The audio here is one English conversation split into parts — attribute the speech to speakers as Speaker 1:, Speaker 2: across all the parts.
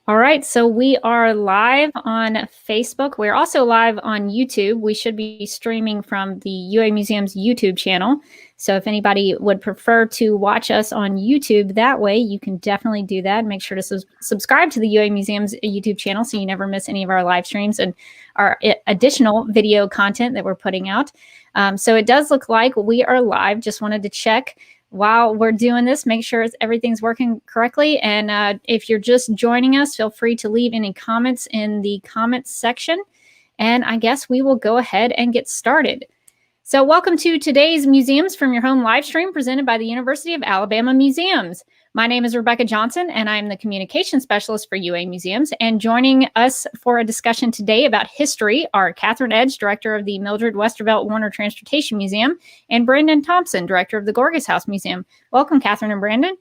Speaker 1: All right, so we are live on Facebook. We're also live on YouTube. We should be streaming from the UA Museum's YouTube channel. So if anybody would prefer to watch us on YouTube that way, you can definitely do that. Make sure to subscribe to the UA Museum's YouTube channel so you never miss any of our live streams and our additional video content that we're putting out. So it does look like we are live. Just wanted to check while we're doing this, make sure everything's working correctly. And if you're just joining us, feel free to leave any comments in the comments section. And I guess we will go ahead and get started. So welcome to today's Museums from Your Home live stream presented by the University of Alabama Museums. My name is Rebecca Johnson, and I'm the Communication Specialist for UA Museums. And joining us for a discussion today about history are Catherine Edge, Director of the Mildred Westervelt Warner Transportation Museum, and Brandon Thompson, Director of the Gorgas House Museum. Welcome, Catherine and Brandon.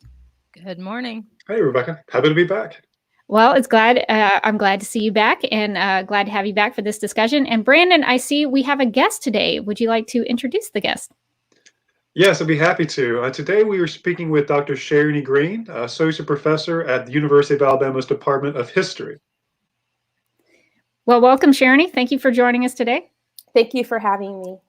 Speaker 2: Good morning.
Speaker 3: Hey, Rebecca. Happy to be back.
Speaker 1: Well, I'm glad to see you back, and glad to have you back for this discussion. And Brandon, I see we have a guest today. Would you like to introduce the guest?
Speaker 3: Yes, I'd be happy to. Today we are speaking with Dr. Sharony Green, Associate Professor at the University of Alabama's Department of History.
Speaker 1: Well, welcome, Sharony. Thank you for joining us today.
Speaker 4: Thank you for having me.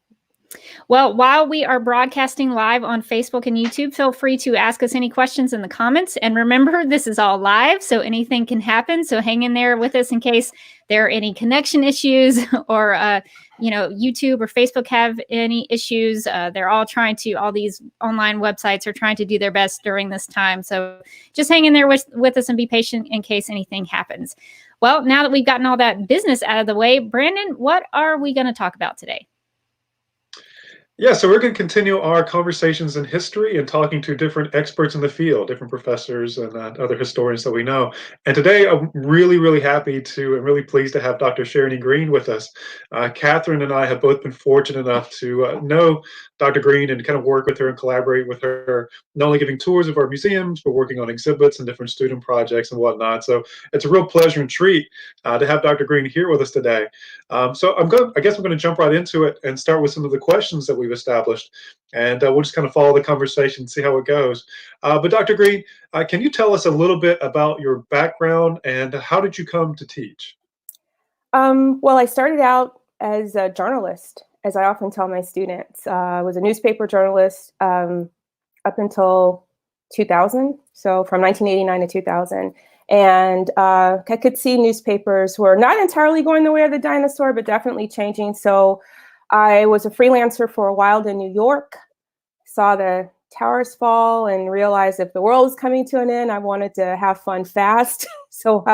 Speaker 1: Well, while we are broadcasting live on Facebook and YouTube, feel free to ask us any questions in the comments. And remember, this is all live, so anything can happen. So hang in there with us in case there are any connection issues or, YouTube or Facebook have any issues. They're all all these online websites are trying to do their best during this time. So just hang in there with us and be patient in case anything happens. Well, now that we've gotten all that business out of the way, Brandon, what are we going to talk about today?
Speaker 3: Yeah, so we're going to continue our conversations in history and talking to different experts in the field, different professors and other historians that we know. And today I'm really, really happy and really pleased to have Dr. Sharony Green with us. Catherine and I have both been fortunate enough to know Dr. Green and kind of work with her and collaborate with her, not only giving tours of our museums, but working on exhibits and different student projects and whatnot. So it's a real pleasure and treat to have Dr. Green here with us today. So I guess I'm going to jump right into it and start with some of the questions that we've established, and we'll just kind of follow the conversation and see how it goes. But Dr. Green, can you tell us a little bit about your background and how did you come to teach?
Speaker 4: Well, I started out as a journalist, as I often tell my students. I was a newspaper journalist up until 2000, so from 1989 to 2000. And I could see newspapers were not entirely going the way of the dinosaur, but definitely changing. So I was a freelancer for a while in New York, saw the towers fall and realized if the world was coming to an end, I wanted to have fun fast. So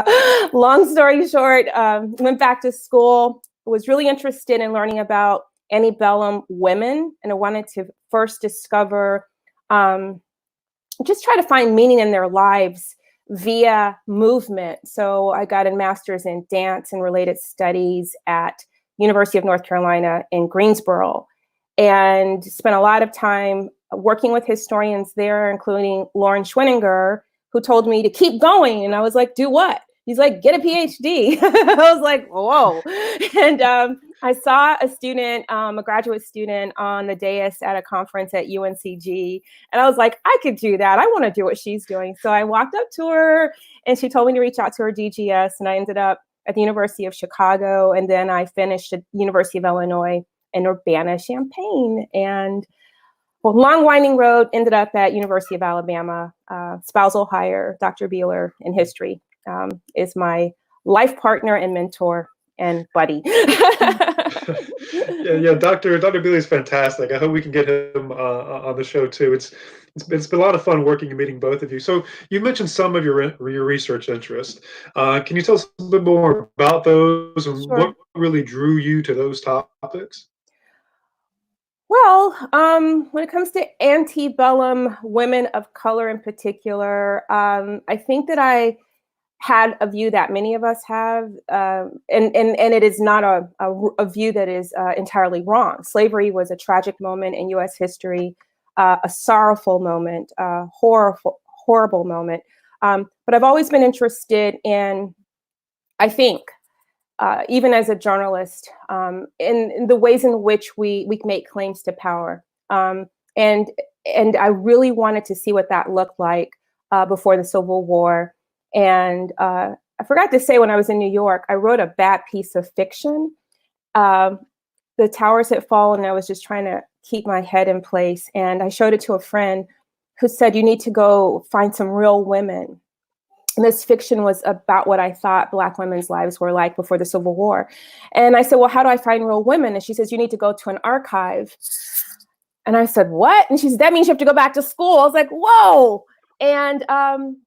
Speaker 4: long story short, went back to school, was really interested in learning about antebellum women. And I wanted to first discover, just try to find meaning in their lives via movement. So I got a master's in dance and related studies at University of North Carolina in Greensboro, and spent a lot of time working with historians there, including Lauren Schwinninger, who told me to keep going. And I was like, do what? He's like, get a PhD. I was like, whoa. And I saw a student, a graduate student on the dais at a conference at UNCG. And I was like, I could do that. I want to do what she's doing. So I walked up to her and she told me to reach out to her DGS. And I ended up at the University of Chicago. And then I finished at University of Illinois in Urbana-Champaign. And well, long winding road, ended up at University of Alabama. Spousal hire, Dr. Beeler in history is my life partner and mentor and buddy.
Speaker 3: yeah, Dr. Beeler is fantastic. I hope we can get him on the show too. It's been a lot of fun working and meeting both of you. So you mentioned some of your research interests. Can you tell us a bit more about those and
Speaker 4: Sure.
Speaker 3: what really drew you to those topics?
Speaker 4: Well, when it comes to antebellum women of color in particular, I think that I had a view that many of us have, and it is not a view that is entirely wrong. Slavery was a tragic moment in U.S. history, a sorrowful moment, a horrible moment. But I've always been interested in, I think, even as a journalist, in the ways in which we make claims to power. And I really wanted to see what that looked like before the Civil War. And I I forgot to say when I was in New York, I wrote a bad piece of fiction. The towers had fallen and I was just trying to keep my head in place. And I showed it to a friend who said, you need to go find some real women. And this fiction was about what I thought Black women's lives were like before the Civil War. And I said, well, how do I find real women? And she says, you need to go to an archive. And I said, what? And she said, that means you have to go back to school. I was like, whoa. And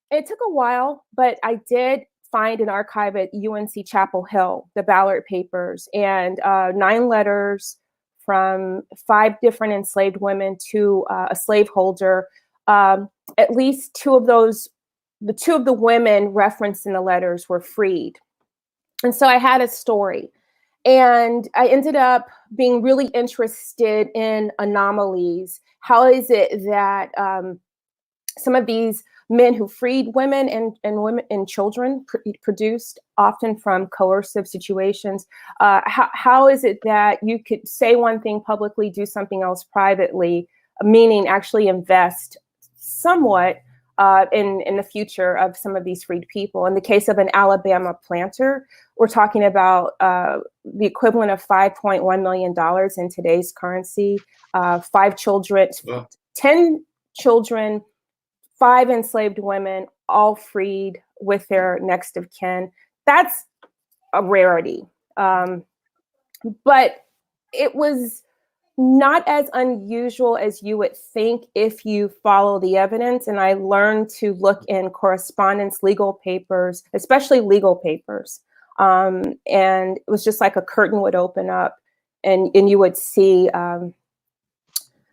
Speaker 4: it took a while, but I did find an archive at UNC Chapel Hill, the Ballard Papers, and 9 letters from 5 different enslaved women to a slaveholder. At least 2 of those, the 2 of the women referenced in the letters were freed. And so I had a story. And I ended up being really interested in anomalies. How is it that some of these men who freed women and women and children produced often from coercive situations, how is it that you could say one thing publicly, do something else privately, meaning actually invest somewhat in the future of some of these freed people? In the case of an Alabama planter, we're talking about the equivalent of $5.1 million in today's currency, 5 children, 10 children, 5 enslaved women, all freed with their next of kin. That's a rarity. But it was not as unusual as you would think if you follow the evidence. And I learned to look in correspondence, legal papers, especially legal papers. And it was just like a curtain would open up and you would see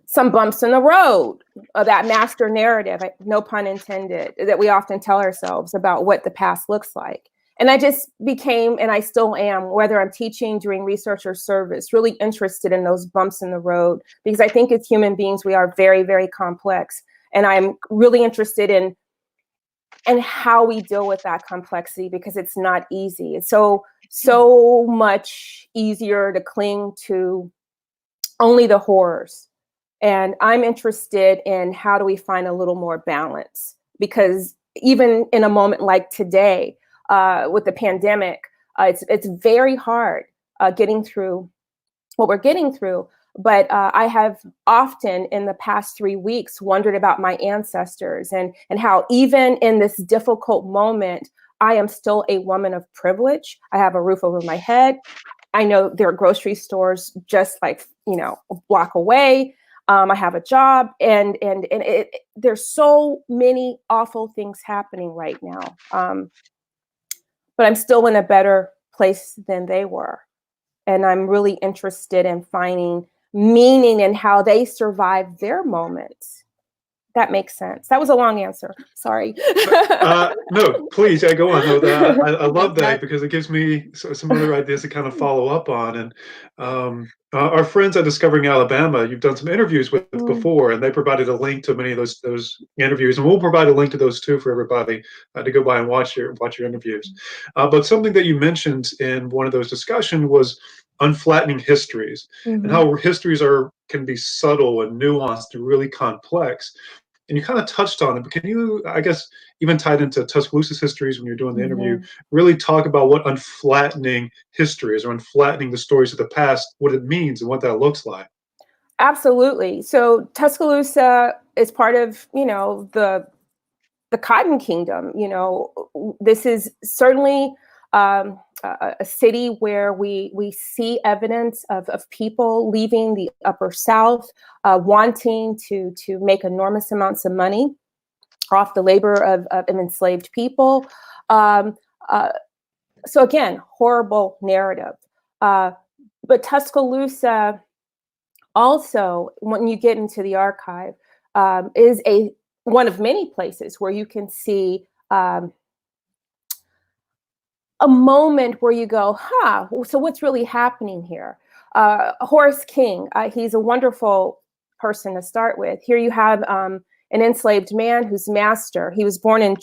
Speaker 4: some bumps in the road of that master narrative, no pun intended, that we often tell ourselves about what the past looks like. And I just became, and I still am, whether I'm teaching, doing research or service, really interested in those bumps in the road, because I think as human beings, we are very, very complex. And I'm really interested in how we deal with that complexity, because it's not easy. It's so much easier to cling to only the horrors. And I'm interested in how do we find a little more balance, because even in a moment like today, with the pandemic, it's very hard getting through what we're getting through. But I have often in the past 3 weeks wondered about my ancestors and how even in this difficult moment, I am still a woman of privilege. I have a roof over my head. I know there are grocery stores just like, a block away. I have a job, and there's so many awful things happening right now. But I'm still in a better place than they were. And I'm really interested in finding meaning in how they survived their moments. That makes sense. That was a long answer. Sorry.
Speaker 3: No, please, go on. No, I love that, because it gives me some other ideas to kind of follow up on. And our friends at Discovering Alabama, you've done some interviews with before, and they provided a link to many of those interviews, and we'll provide a link to those too for everybody to go by and watch your interviews. But something that you mentioned in one of those discussions was unflattening histories, and how histories can be subtle and nuanced and really complex. And you kind of touched on it, but can you, I guess, even tied into Tuscaloosa's histories when you're doing the interview, really talk about what unflattening history is, or unflattening the stories of the past, what it means and what that looks like?
Speaker 4: Absolutely. So Tuscaloosa is part of, the Cotton Kingdom. This is certainly a city where we see evidence of people leaving the Upper South, wanting to make enormous amounts of money off the labor of enslaved people. So again, horrible narrative. But Tuscaloosa also, when you get into the archive, is one of many places where you can see a moment where you go, so what's really happening here? Horace King, he's a wonderful person to start with. Here you have an enslaved man whose master, he was born in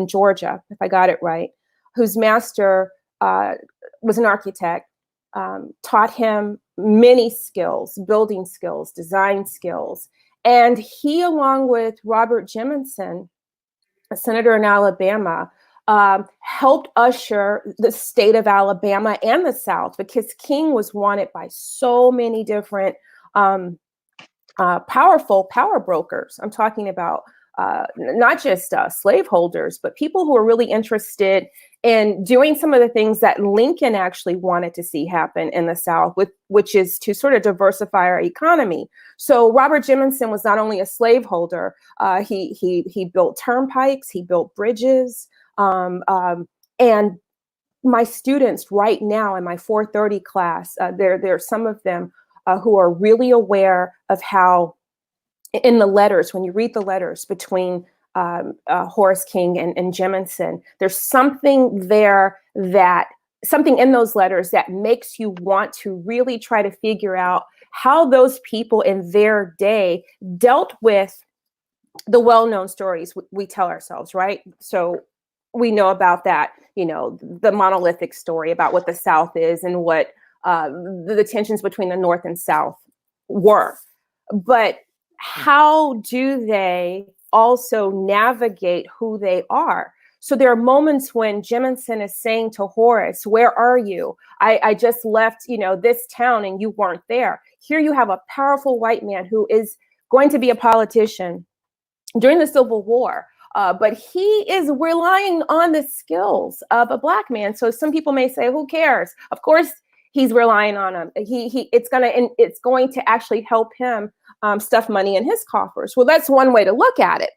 Speaker 4: Georgia, if I got it right, whose master was an architect, taught him many skills, building skills, design skills. And he, along with Robert Jemison, a senator in Alabama, helped usher the state of Alabama and the South, because King was wanted by so many different powerful power brokers. I'm talking about not just slaveholders, but people who are really interested in doing some of the things that Lincoln actually wanted to see happen in the South, which is to sort of diversify our economy. So Robert Jimison was not only a slaveholder, he built turnpikes, he built bridges, and my students right now in my 430 class, there are some of them who are really aware of how, in the letters, when you read the letters between Horace King and Jimison, there's something there, that something in those letters that makes you want to really try to figure out how those people in their day dealt with the well-known stories we tell ourselves, right? So we know about that, the monolithic story about what the South is and what the tensions between the North and South were. But how do they also navigate who they are? So there are moments when Jimison is saying to Horace, where are you? I just left, this town and you weren't there. Here you have a powerful white man who is going to be a politician during the Civil War. But he is relying on the skills of a Black man. So some people may say, who cares? Of course, he's relying on him. It's going to actually help him stuff money in his coffers. Well, that's one way to look at it.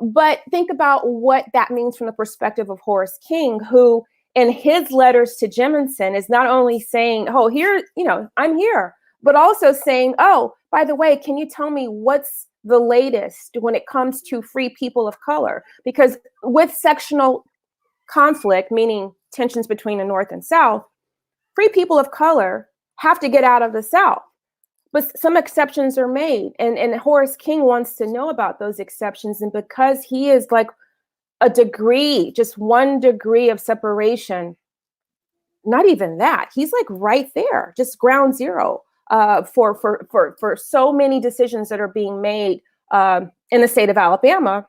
Speaker 4: But think about what that means from the perspective of Horace King, who in his letters to Jimison is not only saying, oh, here, I'm here, but also saying, oh, by the way, can you tell me what's the latest when it comes to free people of color? Because with sectional conflict, meaning tensions between the North and South, free people of color have to get out of the South. But some exceptions are made. And Horace King wants to know about those exceptions. And because he is like a degree, just 1 degree of separation, not even that, he's like right there, just ground zero for so many decisions that are being made in the state of Alabama.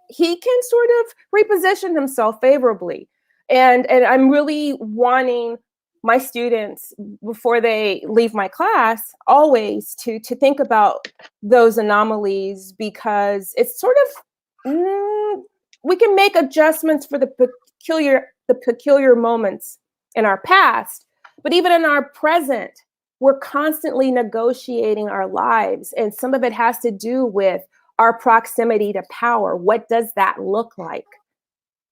Speaker 4: He can sort of reposition himself favorably. And I'm really wanting my students, before they leave my class, always to think about those anomalies, because it's sort of, we can make adjustments for the peculiar moments in our past, but even in our present, we're constantly negotiating our lives. And some of it has to do with our proximity to power. What does that look like?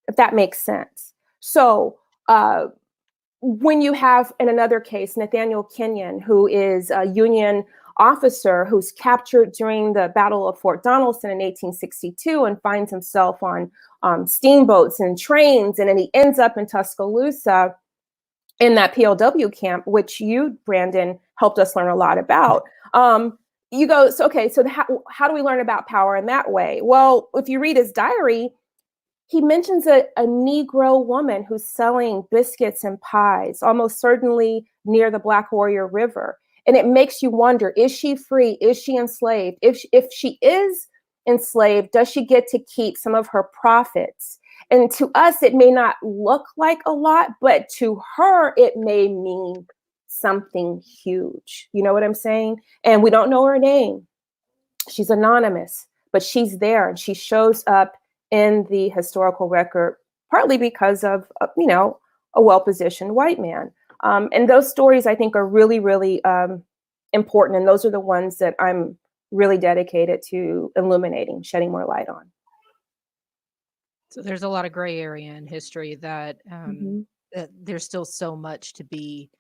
Speaker 4: If that makes sense. So when you have, in another case, Nathaniel Kenyon, who is a Union officer who's captured during the Battle of Fort Donelson in 1862 and finds himself on steamboats and trains, and then he ends up in Tuscaloosa in that POW camp, which you, Brandon, helped us learn a lot about. You go, so how do we learn about power in that way? Well, if you read his diary, he mentions a Negro woman who's selling biscuits and pies, almost certainly near the Black Warrior River. And it makes you wonder, is she free? Is she enslaved? If she is enslaved, does she get to keep some of her profits? And to us, it may not look like a lot, but to her, it may mean something huge. You know what I'm saying? And we don't know her name. She's anonymous, but she's there, and she shows up in the historical record, partly because of, a well-positioned white man. And those stories, I think, are really, really important. And those are the ones that I'm really dedicated to illuminating, shedding more light on.
Speaker 2: So there's a lot of gray area in history that, that there's still so much to be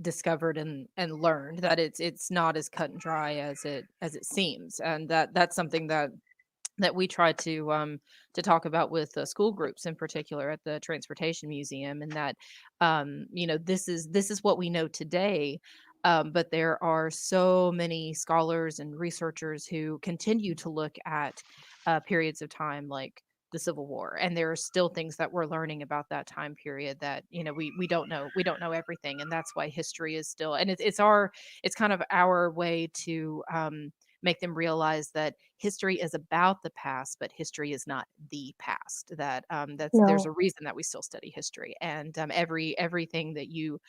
Speaker 2: discovered and learned, that it's not as cut and dry as it seems. And that's something that we try to talk about with school groups in particular at the Transportation Museum, and that this is what we know today. But there are so many scholars and researchers who continue to look at periods of time like the Civil War, and there are still things that we're learning about that time period that we don't know everything, and that's why history is still, and it's kind of our way to make them realize that history is about the past, but history is not the past. That there's
Speaker 4: No.
Speaker 2: a reason that we still study history, and everything that you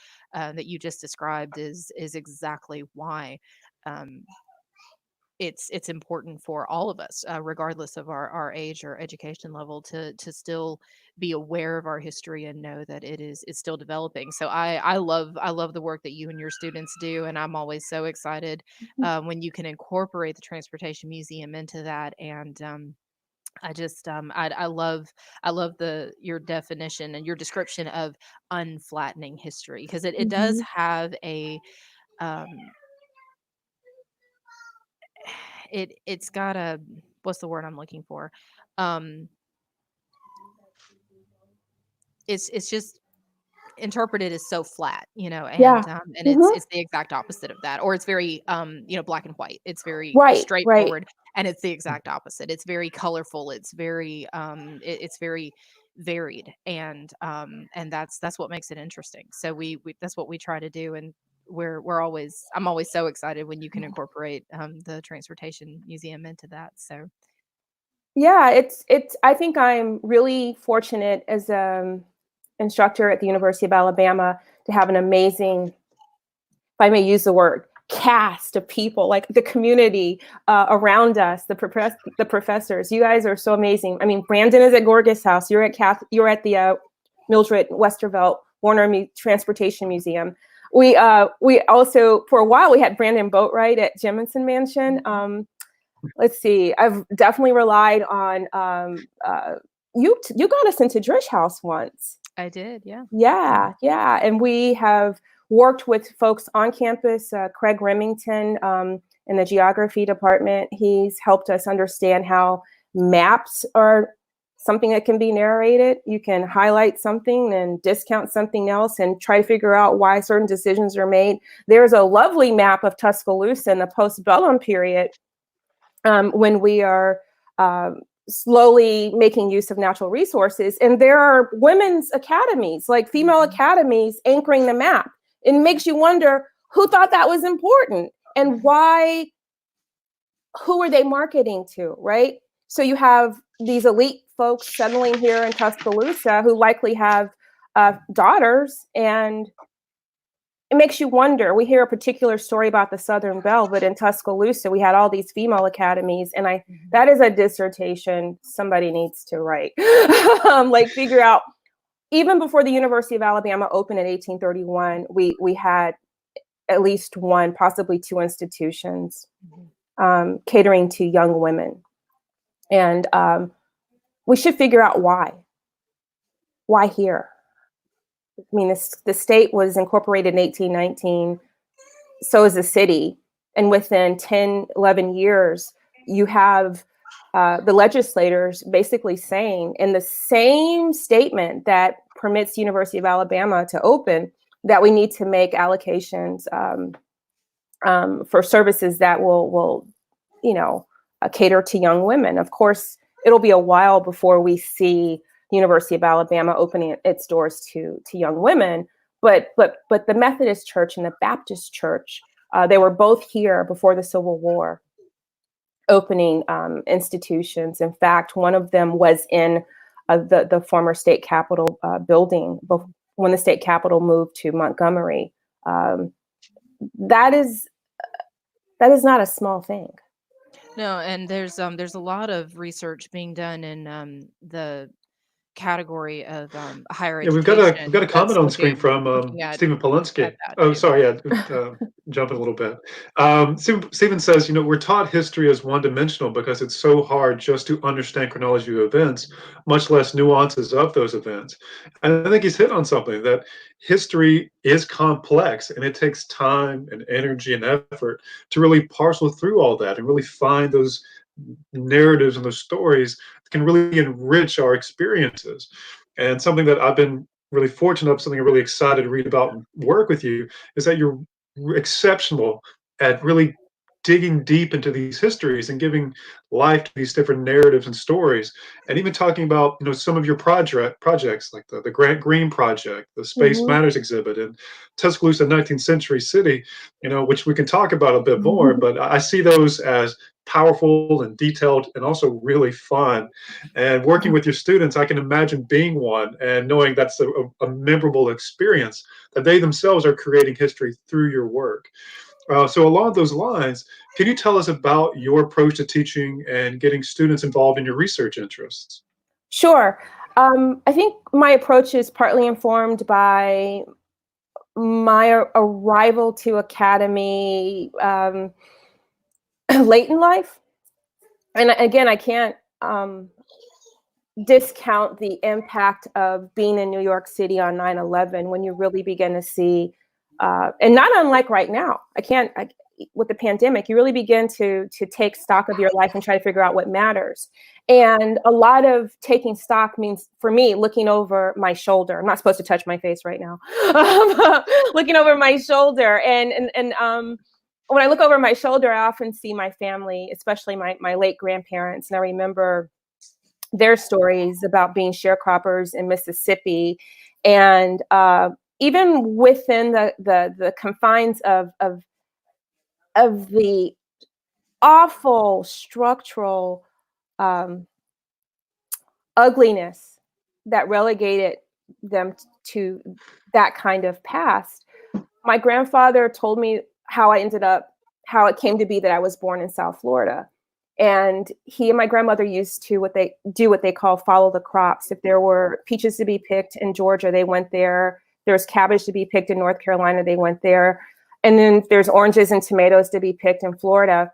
Speaker 2: just described is exactly why. Um, it's important for all of us, regardless of our age or education level, to still be aware of our history and know that it's still developing. So I love the work that you and your students do, and I'm always so excited when you can incorporate the Transportation Museum into that. And I just I love the your definition and your description of unflattening history, because it does
Speaker 4: Mhm.
Speaker 2: have a um, it's got a, what's the word I'm looking for? Um, it's just interpreted as so flat,
Speaker 4: Yeah.
Speaker 2: and
Speaker 4: Mhm.
Speaker 2: it's the exact opposite of that, or it's very black and white. It's very
Speaker 4: Right, right.
Speaker 2: straightforward, and it's the exact opposite. It's very colorful. It's very it's very varied, and that's what makes it interesting. So we that's what we try to do, and I'm always so excited when you can incorporate the Transportation Museum into that. So
Speaker 4: Yeah, it's I think I'm really fortunate as instructor at the University of Alabama to have an amazing, if I may use the word, cast of people, like the community around us, the professors. You guys are so amazing. I mean, Brandon is at Gorgas House. You're at the Mildred Westervelt Transportation Museum. We also, for a while, we had Brandon Boatwright at Jemison Mansion. Let's see. I've definitely relied on you got us into Drish House once.
Speaker 2: I did, yeah.
Speaker 4: Yeah. And we have worked with folks on campus. Craig Remington in the geography department, he's helped us understand how maps are something that can be narrated. You can highlight something and discount something else and try to figure out why certain decisions are made. There's a lovely map of Tuscaloosa in the postbellum period when we are slowly making use of natural resources. And there are women's academies, like female academies, anchoring the map. It makes you wonder who thought that was important and why, who are they marketing to, right? So you have these elite folks settling here in Tuscaloosa who likely have daughters, and it makes you wonder. We hear a particular story about the Southern Belle, but in Tuscaloosa, we had all these female academies. And that is a dissertation somebody needs to write. Like figure out, even before the University of Alabama opened in 1831, we had at least one, possibly two institutions catering to young women. And we should figure out why. Why here? I mean, the state was incorporated in 1819. So is the city. And within 10, 11 years, you have the legislators basically saying in the same statement that permits the University of Alabama to open, that we need to make allocations for services that will cater to young women. Of course, it'll be a while before we see University of Alabama opening its doors to young women. But the Methodist Church and the Baptist Church, they were both here before the Civil War, opening institutions. In fact, one of them was in the former state capitol building when the state capitol moved to Montgomery. That is not a small thing.
Speaker 2: No, and there's a lot of research being done in the category of higher
Speaker 3: Yeah, we've
Speaker 2: education
Speaker 3: got a comment
Speaker 2: that's
Speaker 3: on screen from
Speaker 2: looking
Speaker 3: Stephen
Speaker 2: at
Speaker 3: Polinsky.
Speaker 2: that
Speaker 3: Oh,
Speaker 2: too.
Speaker 3: sorry, yeah, jumping a little bit. Stephen says, we're taught history as one-dimensional because it's so hard just to understand chronology of events, much less nuances of those events. And I think he's hit on something, that history is complex and it takes time and energy and effort to really parcel through all that and really find those narratives and those stories that can really enrich our experiences. And something that I've been really fortunate of, something I'm really excited to read about and work with you, is that you're exceptional at really digging deep into these histories and giving life to these different narratives and stories, and even talking about, you know, some of your projects like the Grant Green project, the Space
Speaker 4: Mhm.
Speaker 3: Matters exhibit in Tuscaloosa 19th Century City, you know, which we can talk about a bit more. But I see those as powerful and detailed and also really fun. And working with your students, I can imagine being one and knowing that's a memorable experience, that they themselves are creating history through your work. So along those lines, can you tell us about your approach to teaching and getting students involved in your research interests?
Speaker 4: Sure. I think my approach is partly informed by my arrival to academy late in life. And again, I can't discount the impact of being in New York City on 9/11 when you really begin to see, and not unlike right now, with the pandemic, you really begin to take stock of your life and try to figure out what matters. And a lot of taking stock means, for me, looking over my shoulder. I'm not supposed to touch my face right now. Looking over my shoulder, and when I look over my shoulder, I often see my family, especially my late grandparents, and I remember their stories about being sharecroppers in Mississippi, and even within the confines of the awful structural ugliness that relegated them to that kind of past. My grandfather told me how it came to be that I was born in South Florida. And he and my grandmother used to what they call follow the crops. If there were peaches to be picked in Georgia, they went there. There's cabbage to be picked in North Carolina, they went there. And then if there's oranges and tomatoes to be picked in Florida,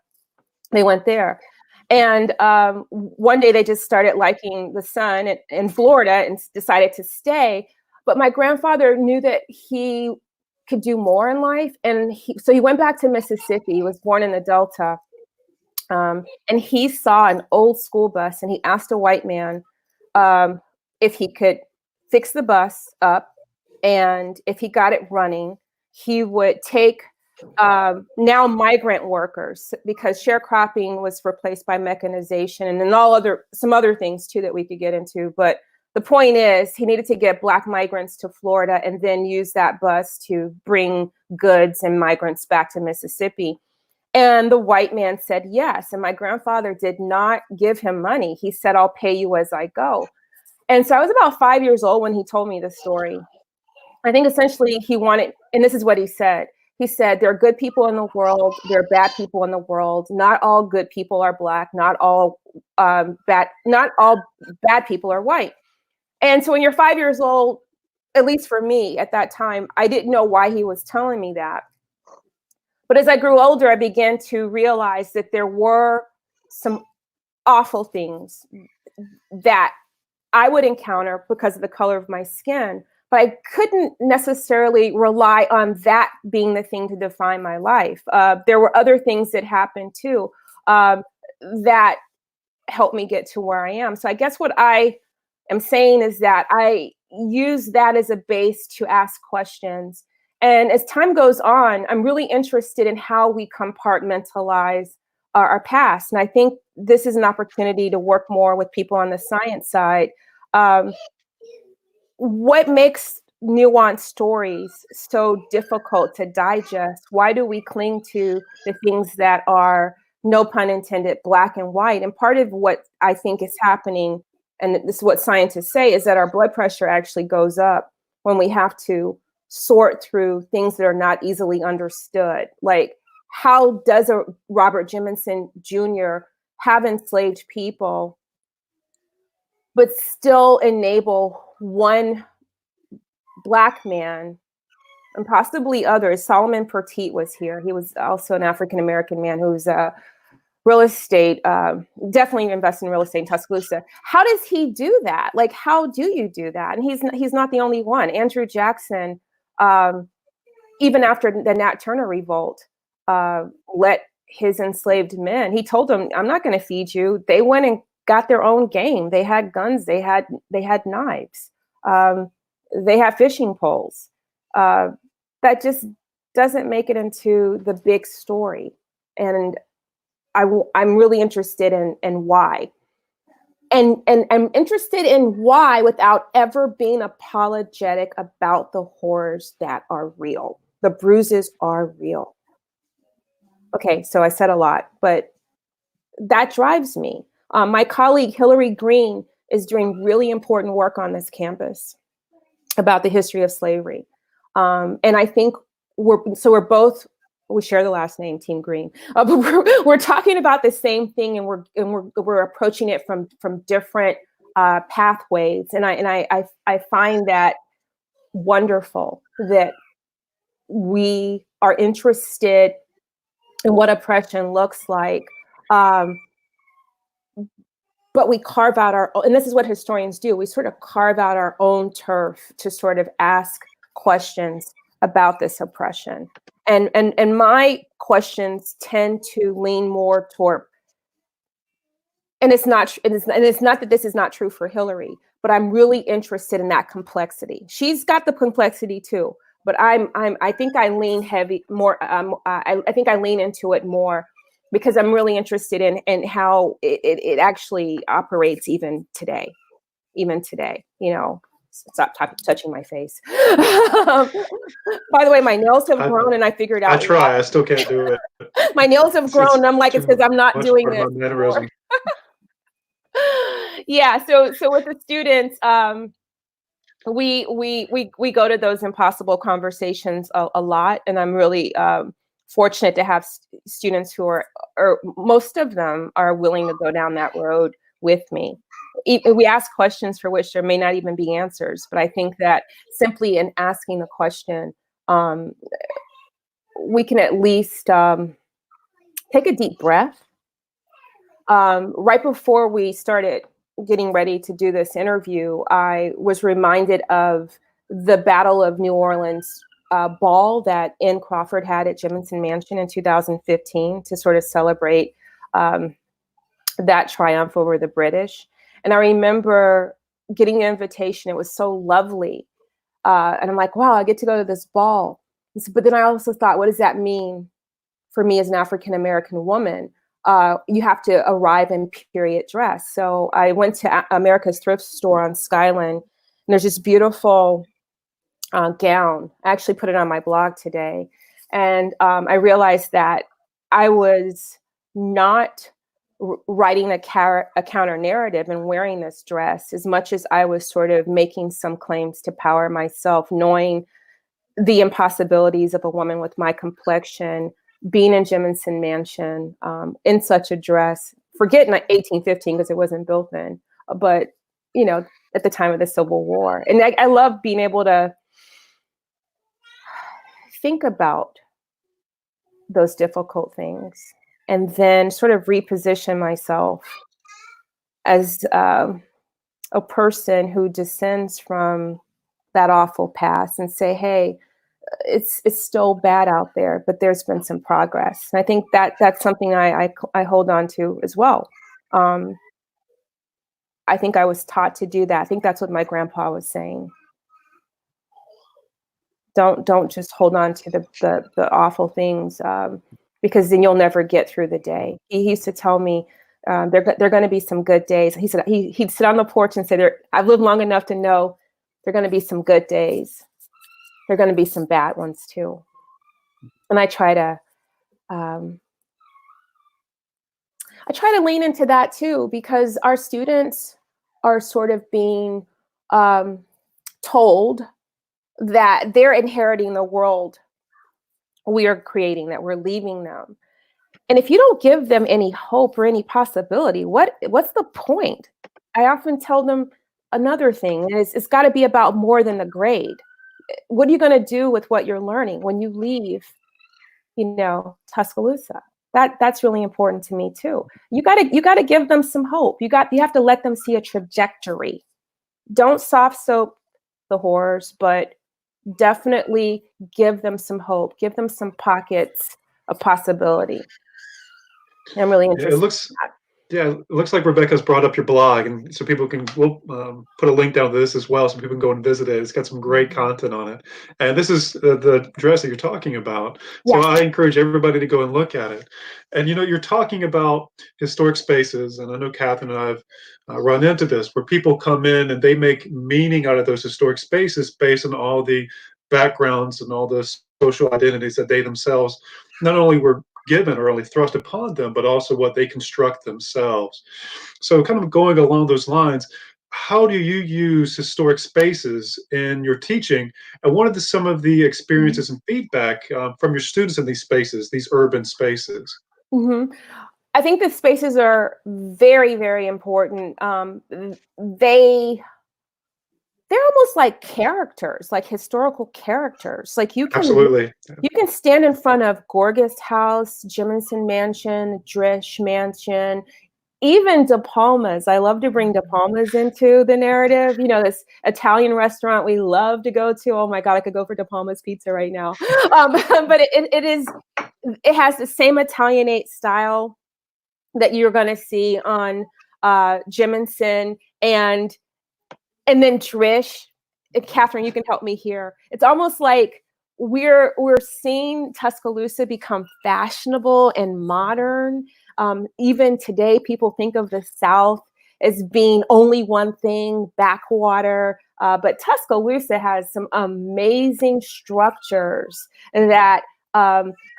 Speaker 4: they went there. And one day they just started liking the sun in Florida and decided to stay. But my grandfather knew that he could do more in life. And so he went back to Mississippi. He was born in the Delta. And he saw an old school bus, and he asked a white man if he could fix the bus up. And if he got it running, he would take now migrant workers, because sharecropping was replaced by mechanization, and then some other things too that we could get into. But the point is, he needed to get Black migrants to Florida and then use that bus to bring goods and migrants back to Mississippi. And the white man said yes. And my grandfather did not give him money. He said, "I'll pay you as I go." And so I was about 5 years old when he told me this story. I think essentially he wanted, and this is what he said. He said, there are good people in the world, there are bad people in the world. Not all good people are Black, not all bad people are white. And so when you're 5 years old, at least for me at that time, I didn't know why he was telling me that. But as I grew older, I began to realize that there were some awful things that I would encounter because of the color of my skin. But I couldn't necessarily rely on that being the thing to define my life. There were other things that happened too that helped me get to where I am. So I guess what I am saying is that I use that as a base to ask questions. And as time goes on, I'm really interested in how we compartmentalize our past. And I think this is an opportunity to work more with people on the science side. What makes nuanced stories so difficult to digest? Why do we cling to the things that are, no pun intended, black and white? And part of what I think is happening, and this is what scientists say, is that our blood pressure actually goes up when we have to sort through things that are not easily understood. Like, how does a Robert Jemison Jr. have enslaved people but still enable one Black man and possibly others? Solomon Petit was here. He was also an African-American man who's real estate, definitely invest in real estate in Tuscaloosa. How does he do that? Like, how do you do that? And he's not the only one. Andrew Jackson, even after the Nat Turner revolt, let his enslaved men, he told them, "I'm not going to feed you." They went and got their own game. They had guns. They had knives. They have fishing poles. That just doesn't make it into the big story. And I'm really interested in why. And I'm interested in why without ever being apologetic about the horrors that are real. The bruises are real. Okay, so I said a lot, but that drives me. My colleague, Hillary Green, is doing really important work on this campus about the history of slavery. And I think we share the last name, Team Green. But we're talking about the same thing, and we're approaching it from different pathways. And I find that wonderful that we are interested in what oppression looks like. But we carve out and this is what historians do, we sort of carve out our own turf to sort of ask questions about this oppression. And my questions tend to lean more toward, and it's not that this is not true for Hillary, but I'm really interested in that complexity. She's got the complexity too, but I think I lean heavy more. I think I lean into it more because I'm really interested in how it actually operates even today. You know, stop touching my face. By the way, my nails have grown, and I figured out.
Speaker 3: I try. I still can't do it.
Speaker 4: My nails have grown, and I'm like, it's because I'm not doing this. Yeah. So with the students, we go to those impossible conversations a lot, and I'm really fortunate to have students who or most of them are willing to go down that road with me. We ask questions for which there may not even be answers, but I think that simply in asking the question, we can at least take a deep breath. Right before we started getting ready to do this interview, I was reminded of the Battle of New Orleans ball that N. Crawford had at Jemison Mansion in 2015 to sort of celebrate that triumph over the British. And I remember getting an invitation. It was so lovely. And I'm like, wow, I get to go to this ball. But then I also thought, what does that mean for me as an African-American woman? You have to arrive in period dress. So I went to America's Thrift Store on Skyland, and there's this beautiful gown. I actually put it on my blog today. And I realized that I was not writing a counter narrative and wearing this dress as much as I was sort of making some claims to power myself, knowing the impossibilities of a woman with my complexion being in Jemison Mansion in such a dress, forgetting 1815 because it wasn't built then, but you know, at the time of the Civil War. And I love being able to think about those difficult things and then sort of reposition myself as a person who descends from that awful past and say, hey, it's still bad out there, but there's been some progress. And I think that's something I hold on to as well. I think I was taught to do that. I think that's what my grandpa was saying. Don't just hold on to the awful things because then you'll never get through the day. He used to tell me there are going to be some good days. He said he'd sit on the porch and say, I've lived long enough to know there are going to be some good days. There are going to be some bad ones too. And I try to lean into that too, because our students are sort of being told that they're inheriting the world we are creating, that we're leaving them. And if you don't give them any hope or any possibility, what's the point? I often tell them another thing is it's got to be about more than the grade. What are you going to do with what you're learning when you leave, Tuscaloosa? That's really important to me too. You got to give them some hope. You have to let them see a trajectory. Don't soft soap the horrors, but definitely give them some hope. Give them some pockets of possibility. I'm really interested.
Speaker 3: Yeah, it looks like Rebecca's brought up your blog, and so people can, we'll put a link down to this as well, so people can go and visit it. It's got some great content on it, and this is the dress that you're talking about. So
Speaker 4: Yes.
Speaker 3: I encourage everybody to go and look at it. And you're talking about historic spaces, and I know Catherine and I've run into this, where people come in and they make meaning out of those historic spaces based on all the backgrounds and all the social identities that they themselves not only were given or only thrust upon them, but also what they construct themselves. So, kind of going along those lines, how do you use historic spaces in your teaching? And what are some of the experiences and feedback from your students in these spaces, these urban spaces?
Speaker 4: Mm-hmm. I think the spaces are very, very important. They're almost like characters, like historical characters. Like you
Speaker 3: Absolutely.
Speaker 4: can stand in front of Gorgas House, Jemison Mansion, Drish Mansion, even De Palma's. I love to bring De Palma's into the narrative. This Italian restaurant we love to go to. Oh my God, I could go for De Palma's pizza right now. But it has the same Italianate style that you're going to see on Jemison and then Drish. Catherine, you can help me here. It's almost like we're seeing Tuscaloosa become fashionable and modern. Even today, people think of the South as being only one thing, backwater. But Tuscaloosa has some amazing structures that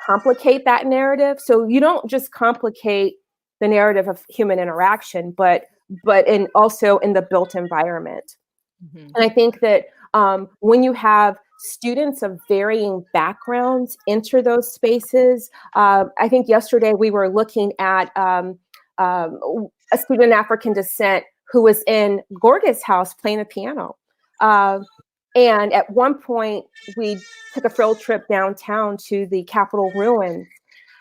Speaker 4: complicate that narrative. So you don't just complicate the narrative of human interaction, but also in the built environment.
Speaker 2: Mm-hmm.
Speaker 4: And I think that when you have students of varying backgrounds enter those spaces, I think yesterday we were looking at a student of African descent who was in Gorgas' house playing the piano. And at one point, we took a field trip downtown to the Capitol ruins,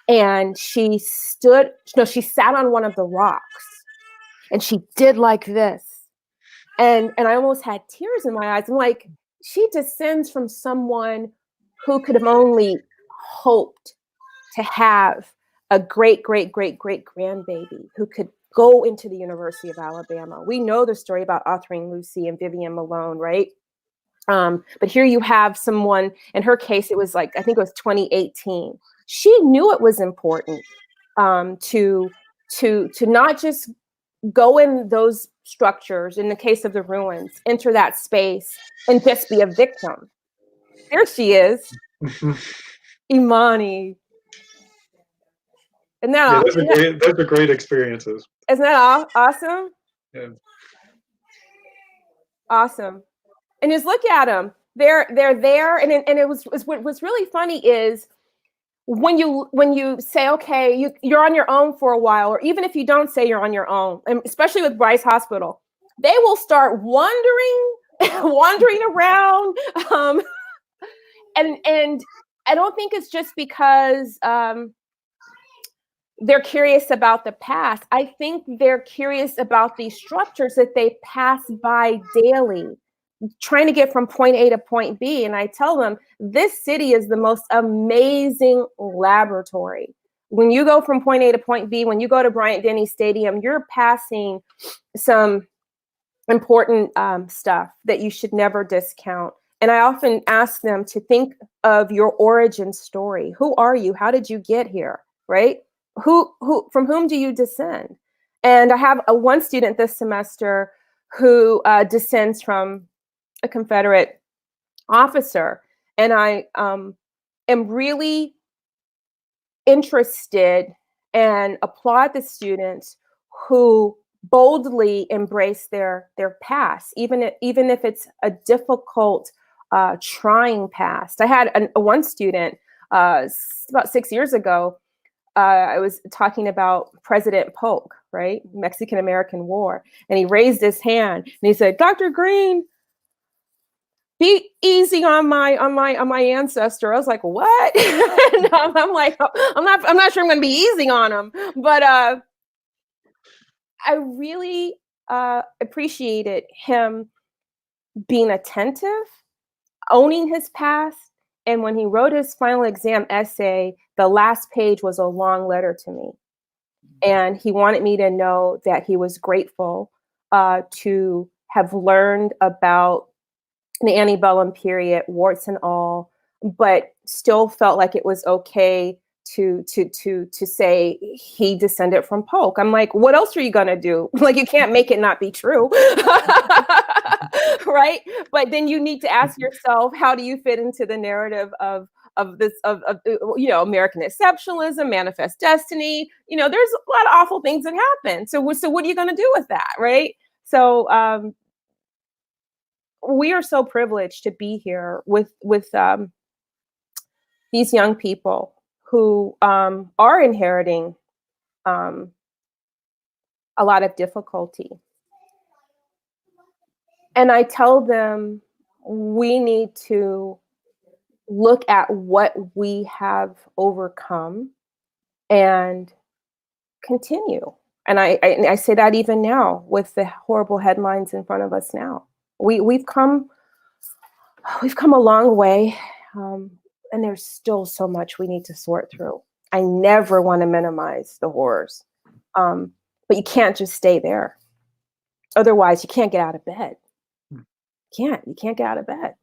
Speaker 4: and she sat on one of the rocks, and she did like this. And I almost had tears in my eyes. I'm like, she descends from someone who could have only hoped to have a great, great, great, great grandbaby who could go into the University of Alabama. We know the story about Autherine Lucy and Vivian Malone, right? But here you have someone, in her case, it was I think it was 2018. She knew it was important to not just go in those structures, in the case of the ruins, enter that space and just be a victim. There she is, Imani. Isn't that,
Speaker 3: Those are great experiences.
Speaker 4: Isn't that awesome?
Speaker 3: Yeah.
Speaker 4: Awesome. And just look at them. They're there, and it was what's really funny is when you say, okay, you're on your own for a while, or even if you don't say you're on your own, and especially with Bryce Hospital, they will start wandering around. And I don't think it's just because they're curious about the past. I think they're curious about these structures that they pass by daily, trying to get from point A to point B. And I tell them, this city is the most amazing laboratory. When you go from point A to point B, when you go to Bryant-Denny Stadium, you're passing some important stuff that you should never discount. And I often ask them to think of your origin story. Who are you? How did you get here? Right? From whom do you descend? And I have one student this semester who descends from a Confederate officer. And I am really interested and applaud the students who boldly embrace their past, even if it's a difficult, trying past. I had one student about 6 years ago. I was talking about President Polk, right? Mexican-American War. And he raised his hand and he said, "Dr. Green, be easy on my ancestor." I was like, "What?" I'm like, I'm not sure I'm going to be easy on him, but I really appreciated him being attentive, owning his past. And when he wrote his final exam essay, the last page was a long letter to me. And he wanted me to know that he was grateful to have learned about the antebellum period, warts and all, but still felt like it was okay to say he descended from Polk. I'm like, what else are you gonna do? Like, you can't make it not be true, right? But then you need to ask yourself, how do you fit into the narrative of this American exceptionalism, manifest destiny? There's a lot of awful things that happen. So what are you gonna do with that, right? So we are so privileged to be here with these young people who are inheriting a lot of difficulty. And I tell them we need to look at what we have overcome and continue. And I say that even now with the horrible headlines in front of us now. We've come a long way, and there's still so much we need to sort through. I never want to minimize the horrors, but you can't just stay there. Otherwise, you can't get out of bed. You can't get out of bed.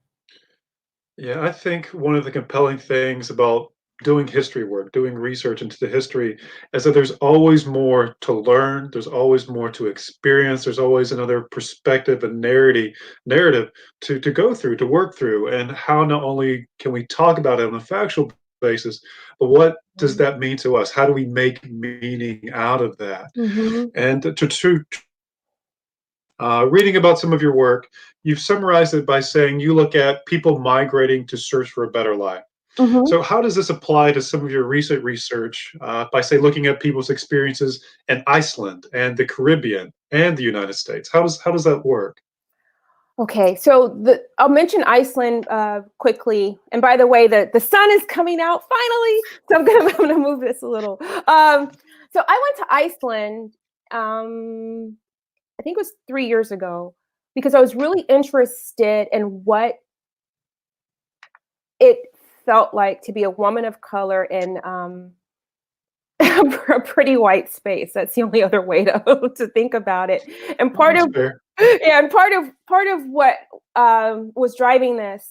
Speaker 3: Yeah, I think one of the compelling things about doing history work, doing research into the history, is that there's always more to learn. There's always more to experience. There's always another perspective and narrative to go through, to work through, and how not only can we talk about it on a factual basis, but what does that mean to us? How do we make meaning out of that?
Speaker 4: Mm-hmm.
Speaker 3: And reading about some of your work, you've summarized it by saying you look at people migrating to search for a better life.
Speaker 4: Mm-hmm.
Speaker 3: So, how does this apply to some of your recent research by, say, looking at people's experiences in Iceland and the Caribbean and the United States? How does that work?
Speaker 4: Okay, so I'll mention Iceland quickly. And by the way, the sun is coming out finally, so I'm gonna move this a little. So I went to Iceland. I think it was 3 years ago, because I was really interested in what it felt like to be a woman of color in a pretty white space. That's the only other way to think about it. And part of what was driving this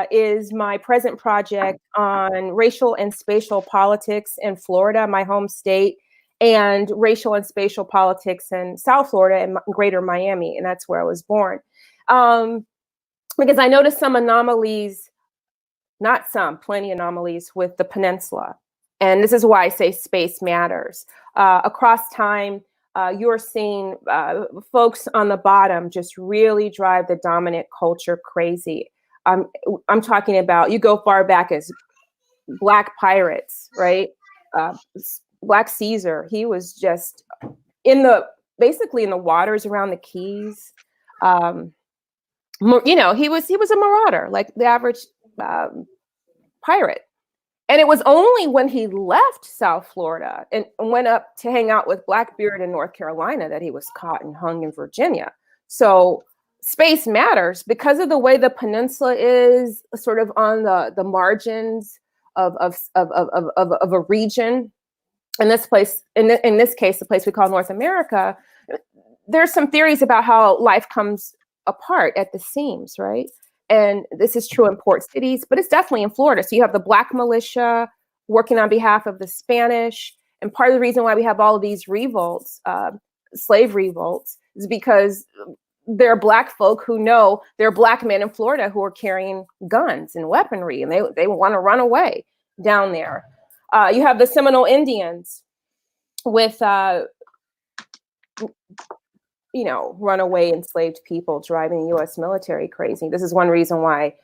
Speaker 4: is my present project on racial and spatial politics in Florida, my home state, and racial and spatial politics in South Florida and greater Miami, and that's where I was born. Because I noticed some anomalies, plenty anomalies with the peninsula. And this is why I say space matters. Across time, you're seeing folks on the bottom just really drive the dominant culture crazy. I'm talking about, you go far back as Black pirates, right? Black Caesar, he was just basically in the waters around the Keys. He was a marauder, like the average pirate. And it was only when he left South Florida and went up to hang out with Blackbeard in North Carolina that he was caught and hung in Virginia. So space matters because of the way the peninsula is sort of on the margins of a region. In this place, in this case, the place we call North America, there's some theories about how life comes apart at the seams, right? And this is true in port cities, but it's definitely in Florida. So you have the Black militia working on behalf of the Spanish. And part of the reason why we have all of these revolts, slave revolts, is because there are Black folk who know there are Black men in Florida who are carrying guns and weaponry, and they want to run away down there. You have the Seminole Indians with, runaway enslaved people driving the U.S. military crazy. This is one reason why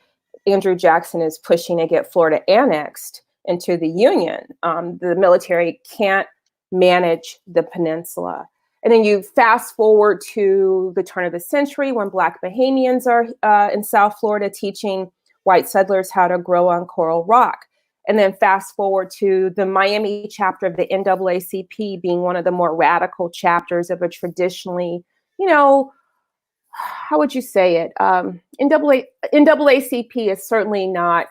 Speaker 4: Andrew Jackson is pushing to get Florida annexed into the Union. The military can't manage the peninsula. And then you fast forward to the turn of the century when Black Bahamians are in South Florida teaching white settlers how to grow on coral rock. And then fast forward to the Miami chapter of the NAACP being one of the more radical chapters of a traditionally, how would you say it? NAACP is certainly not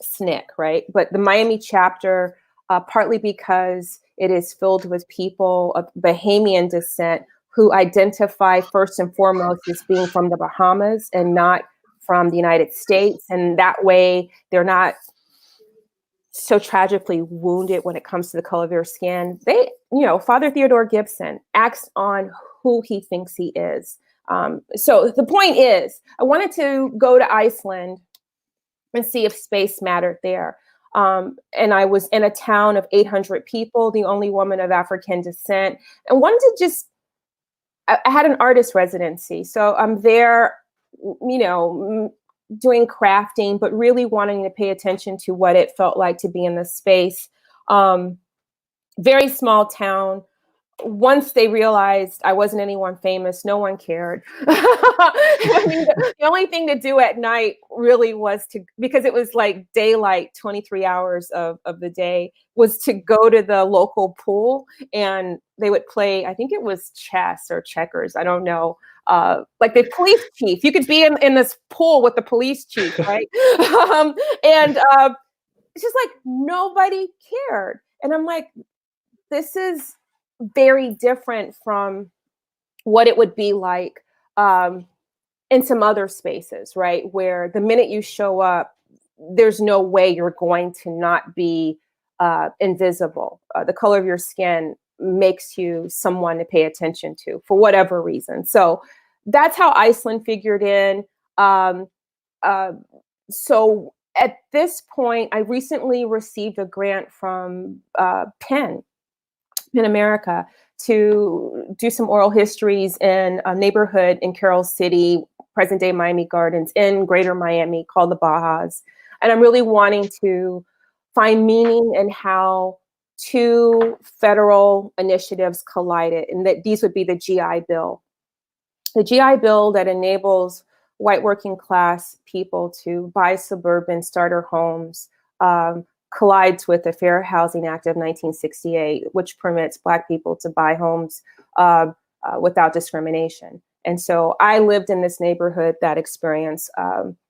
Speaker 4: SNCC, right? But the Miami chapter partly because it is filled with people of Bahamian descent who identify first and foremost as being from the Bahamas and not from the United States. And that way they're not so tragically wounded when it comes to the color of their skin. They, Father Theodore Gibson acts on who he thinks he is. So the point is, I wanted to go to Iceland and see if space mattered there. And I was in a town of 800 people, the only woman of African descent, and wanted to I had an artist residency. So I'm there, doing crafting, but really wanting to pay attention to what it felt like to be in this space. Very small town. Once they realized I wasn't anyone famous, no one cared. I mean, the only thing to do at night really was because it was like daylight, 23 hours of the day, was to go to the local pool, and they would play, I think it was chess or checkers, I don't know. Like the police chief, you could be in this pool with the police chief, right? And it's just like nobody cared. And I'm like, this is very different from what it would be like in some other spaces, right? Where the minute you show up, there's no way you're going to not be invisible. The color of your skin makes you someone to pay attention to for whatever reason. So that's how Iceland figured in. So at this point, I recently received a grant from Penn in America to do some oral histories in a neighborhood in Carroll City, present day Miami Gardens, in greater Miami, called the Bajas. And I'm really wanting to find meaning in how two federal initiatives collided, and that these would be the GI Bill. The GI Bill that enables white working class people to buy suburban starter homes, collides with the Fair Housing Act of 1968, which permits Black people to buy homes without discrimination. And so I lived in this neighborhood that experienced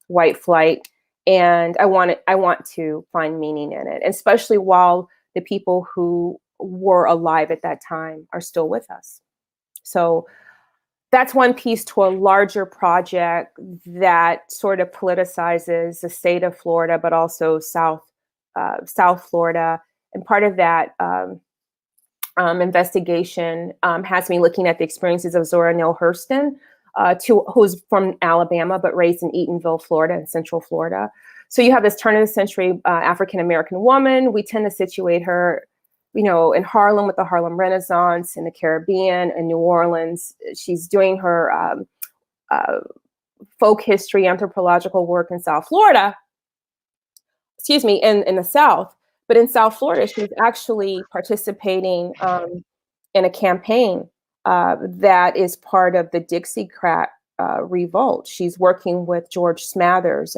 Speaker 4: white flight, and I want to find meaning in it, especially while the people who were alive at that time are still with us. So that's one piece to a larger project that sort of politicizes the state of Florida, but also South Florida. And part of that investigation has me looking at the experiences of Zora Neale Hurston, who's from Alabama, but raised in Eatonville, Florida, in Central Florida. So you have this turn of the century African-American woman. We tend to situate her, in Harlem with the Harlem Renaissance, in the Caribbean, in New Orleans. She's doing her folk history, anthropological work in South Florida, in the South. But in South Florida, she's actually participating in a campaign that is part of the Dixiecrat revolt. She's working with George Smathers,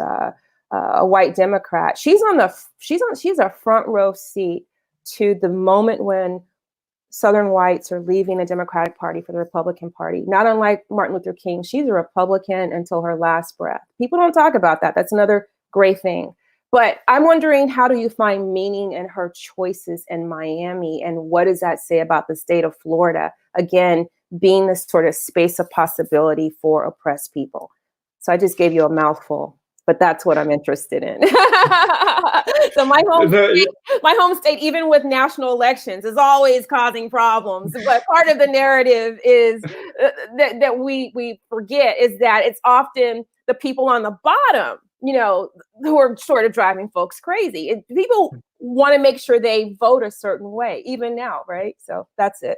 Speaker 4: a white Democrat. She's a front row seat to the moment when Southern whites are leaving the Democratic Party for the Republican Party. Not unlike Martin Luther King, she's a Republican until her last breath. People don't talk about that. That's another great thing. But I'm wondering, how do you find meaning in her choices in Miami? And what does that say about the state of Florida? Again, being this sort of space of possibility for oppressed people. So I just gave you a mouthful, but that's what I'm interested in. So my home state, even with national elections, is always causing problems. But part of the narrative is that we forget is that it's often the people on the bottom, who are sort of driving folks crazy. People want to make sure they vote a certain way, even now, right? So that's it.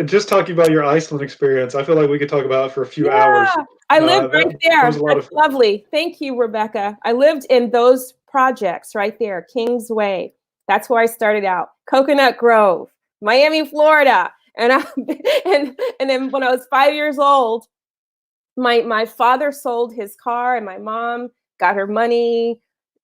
Speaker 3: Just talking about your Iceland experience, I feel like we could talk about it for a few hours.
Speaker 4: I lived right there. That's lovely. Thank you, Rebecca. I lived in those projects right there, Kingsway. That's where I started out. Coconut Grove, Miami, Florida. And then when I was 5 years old, my father sold his car, and my mom got her money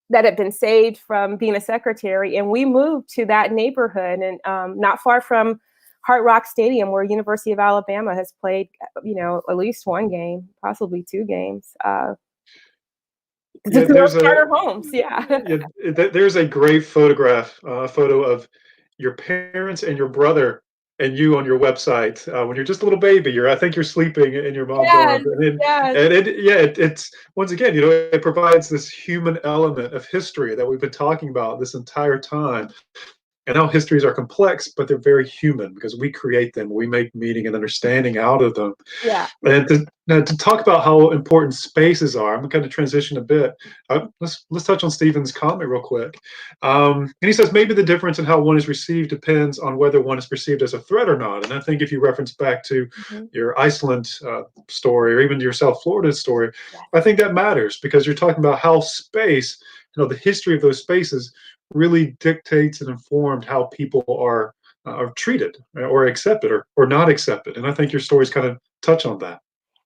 Speaker 4: that had been saved from being a secretary, and we moved to that neighborhood, and not far from Hard Rock Stadium, where University of Alabama has played, at least one game, possibly two games.
Speaker 3: Yeah,
Speaker 4: No starter homes. Yeah.
Speaker 3: there's a great photograph, photo of your parents and your brother and you on your website when you're just a little baby. I think you're sleeping in your mom's
Speaker 4: Yes,
Speaker 3: arms, and
Speaker 4: yes.
Speaker 3: it's once again, it provides this human element of history that we've been talking about this entire time. And how histories are complex, but they're very human because we create them. We make meaning and understanding out of them.
Speaker 4: Yeah.
Speaker 3: And to talk about how important spaces are, I'm going to transition a bit. Let's touch on Stephen's comment real quick. And he says maybe the difference in how one is received depends on whether one is perceived as a threat or not. And I think if you reference back to your Iceland story or even your South Florida story, I think that matters because you're talking about how space, the history of those spaces really dictates and informed how people are treated or accepted or not accepted. And I think your stories kind of touch on that.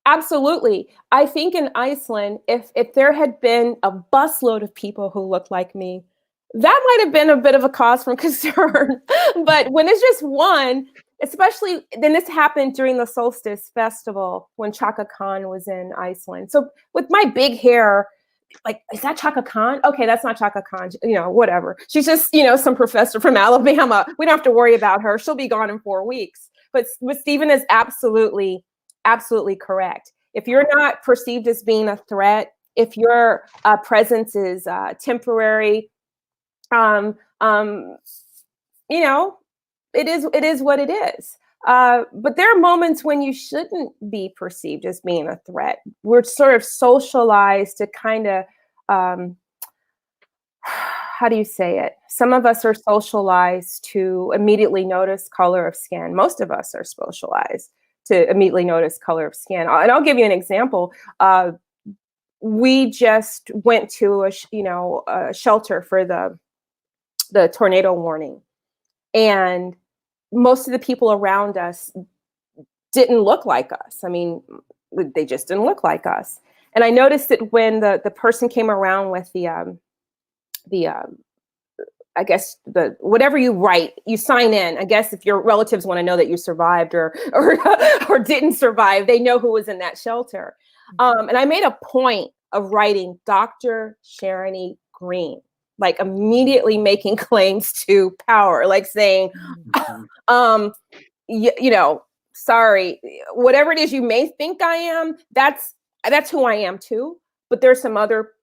Speaker 4: Absolutely. I think in Iceland, if there had been a busload of people who looked like me, that might have been a bit of a cause for concern. But when it's just one, especially then this happened during the solstice festival when Chaka Khan was in Iceland. So with my big hair, like, is that Chaka Khan? Okay, that's not Chaka Khan, whatever. She's just, some professor from Alabama. We don't have to worry about her. She'll be gone in 4 weeks. But Stephen is absolutely correct. If you're not perceived as being a threat, if your presence is temporary, it is what it is. But there are moments when you shouldn't be perceived as being a threat. We're sort of socialized to kind of, how do you say it? Some of us are socialized to immediately notice color of skin. Most of us are socialized to immediately notice color of skin. And I'll give you an example. We just went to a shelter for the tornado warning, and most of the people around us didn't look like us. I mean, they just didn't look like us. And I noticed that when the person came around with I guess whatever you write, you sign in. I guess if your relatives want to know that you survived or didn't survive, they know who was in that shelter. And I made a point of writing Dr. Sharony Green, like immediately making claims to power, like saying, sorry, whatever it is you may think I am, that's who I am too. But there's some other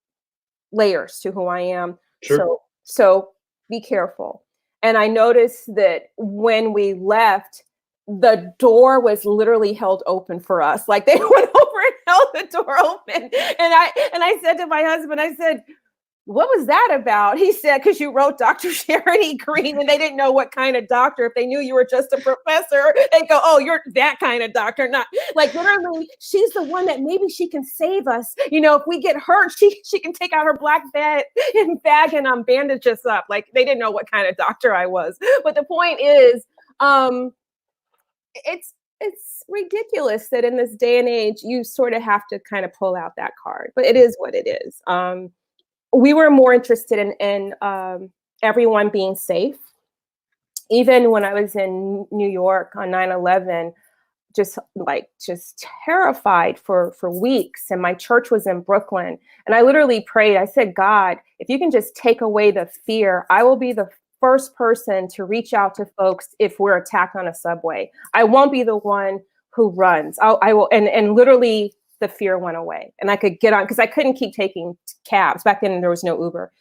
Speaker 4: layers to who I am.
Speaker 3: Sure.
Speaker 4: So be careful. And I noticed that when we left, the door was literally held open for us. Like they went over and held the door open. And I said to my husband, I said, what was that about? He said, because you wrote Dr. Sharony Green and they didn't know what kind of doctor. If they knew you were just a professor, they'd go, oh, you're that kind of doctor. Not like literally, she's the one that maybe she can save us. If we get hurt, she can take out her black bag and bandage us up. Like they didn't know what kind of doctor I was. But the point is, it's ridiculous that in this day and age, you sort of have to kind of pull out that card. But it is what it is. We were more interested in everyone being safe. Even when I was in New York on 9/11, just terrified for weeks. And my church was in Brooklyn. And I literally prayed. I said, God, if you can just take away the fear, I will be the first person to reach out to folks if we're attacked on a subway. I won't be the one who runs. I will. And literally, the fear went away and I could get on because I couldn't keep taking cabs. Back then there was no Uber.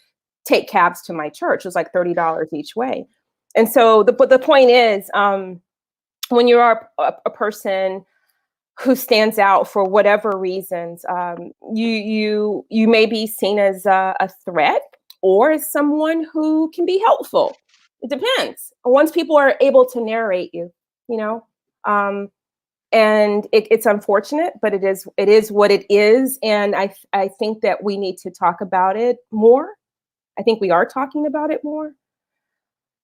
Speaker 4: Take cabs to my church. It was like $30 each way. And so the point is, when you are a person who stands out for whatever reasons, you may be seen as a threat or as someone who can be helpful. It depends. Once people are able to narrate you, and it's unfortunate, but it is what it is. And I think that we need to talk about it more. I think we are talking about it more.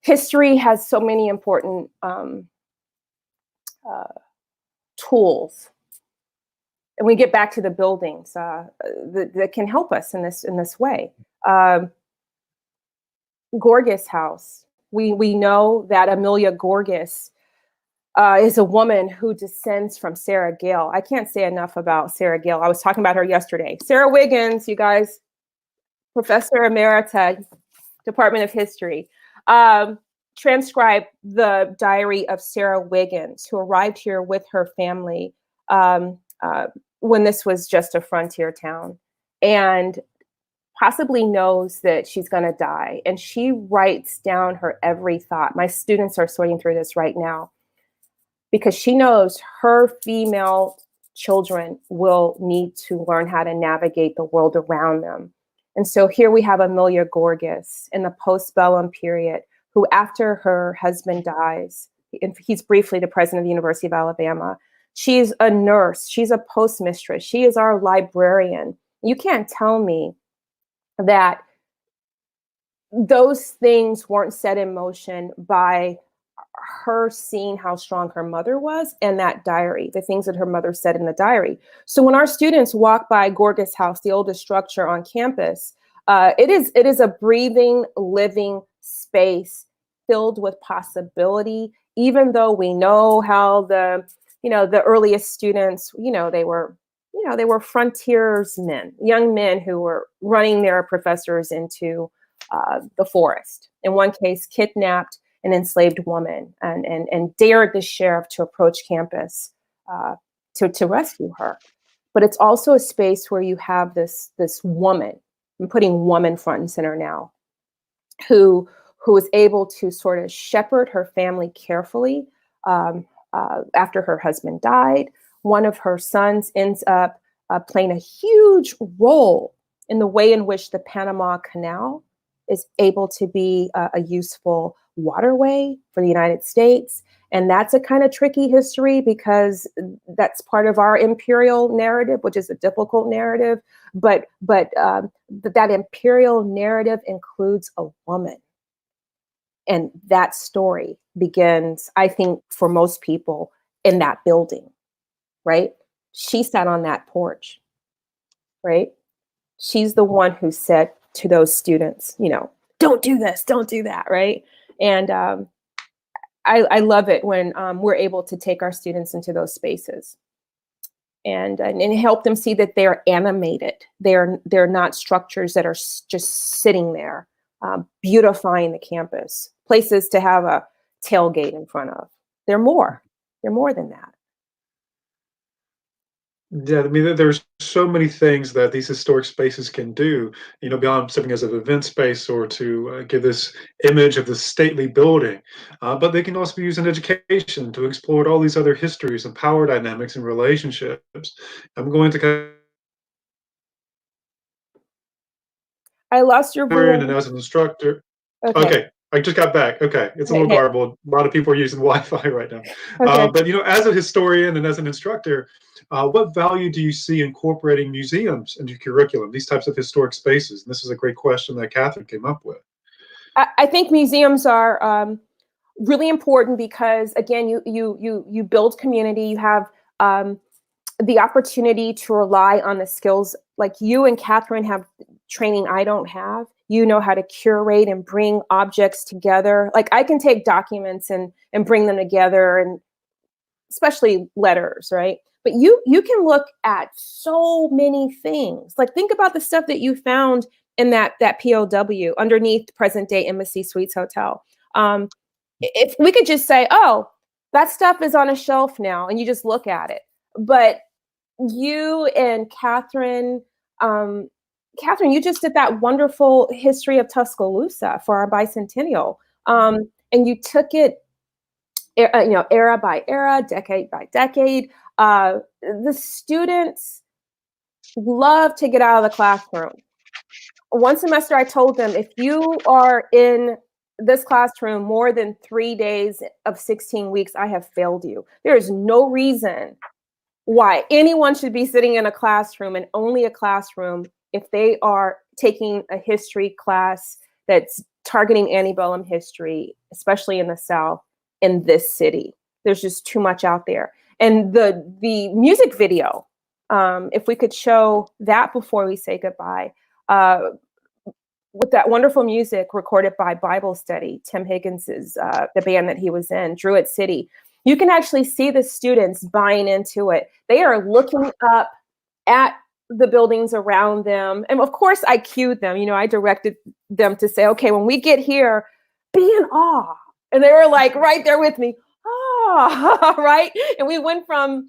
Speaker 4: History has so many important tools. And we get back to the buildings that can help us in this way. Gorgas House. We know that Amelia Gorgas is a woman who descends from Sarah Gale. I can't say enough about Sarah Gale. I was talking about her yesterday. Sarah Wiggins, you guys, Professor Emerita, Department of History, transcribed the diary of Sarah Wiggins, who arrived here with her family when this was just a frontier town, and possibly knows that she's going to die. And she writes down her every thought. My students are sorting through this right now because she knows her female children will need to learn how to navigate the world around them. And so here we have Amelia Gorgas in the postbellum period, who after her husband dies, and he's briefly the president of the University of Alabama, she's a nurse, she's a postmistress, she is our librarian. You can't tell me that those things weren't set in motion by her seeing how strong her mother was and that diary, the things that her mother said in the diary. So when our students walk by Gorgas House, the oldest structure on campus, it is a breathing, living space filled with possibility, even though we know how the earliest students, they were frontiersmen, young men who were running their professors into the forest. In one case, kidnapped an enslaved woman and dared the sheriff to approach campus to rescue her. But it's also a space where you have this woman, I'm putting woman front and center now, who was able to sort of shepherd her family carefully after her husband died. One of her sons ends up playing a huge role in the way in which the Panama Canal is able to be a useful waterway for the United States. And that's a kind of tricky history because that's part of our imperial narrative, which is a difficult narrative. But that imperial narrative includes a woman. And that story begins, I think, for most people in that building, right? She sat on that porch, right? She's the one who said to those students, don't do this, don't do that, right? And I love it when we're able to take our students into those spaces and help them see that they're animated. They're not structures that are just sitting there, beautifying the campus, places to have a tailgate in front of. They're more than that.
Speaker 3: Yeah, I mean, there's so many things that these historic spaces can do, beyond serving as an event space or to give this image of the stately building. But they can also be used in education to explore all these other histories and power dynamics and relationships. I'm going to
Speaker 4: I lost your voice.
Speaker 3: and as an instructor.
Speaker 4: Okay.
Speaker 3: Okay. I just got back. Okay, it's a little garbled. A lot of people are using Wi-Fi right now.
Speaker 4: Okay.
Speaker 3: But as a historian and as an instructor, what value do you see incorporating museums into curriculum? These types of historic spaces. And this is a great question that Catherine came up with.
Speaker 4: I think museums are really important because, again, you build community. You have the opportunity to rely on the skills. Like you and Catherine have training I don't have. You know how to curate and bring objects together. Like I can take documents and bring them together, and especially letters, right? But you can look at so many things. Like think about the stuff that you found in that POW underneath present day Embassy Suites Hotel. If we could just say, oh, that stuff is on a shelf now, and you just look at it. But you and Catherine, you just did that wonderful history of Tuscaloosa for our bicentennial. And you took it, era by era, decade by decade. The students love to get out of the classroom. One semester I told them, if you are in this classroom more than 3 days of 16 weeks, I have failed you. There is no reason why anyone should be sitting in a classroom, and only a classroom, if they are taking a history class that's targeting antebellum history, especially in the South, in this city. There's just too much out there. And the music video, if we could show that before we say goodbye, with that wonderful music recorded by Bible Study, Tim Higgins's, the band that he was in, Druid City, you can actually see the students buying into it. They are looking up at the buildings around them. And of course I cued them, I directed them to say, okay, when we get here, be in awe. And they were like right there with me, right? And we went from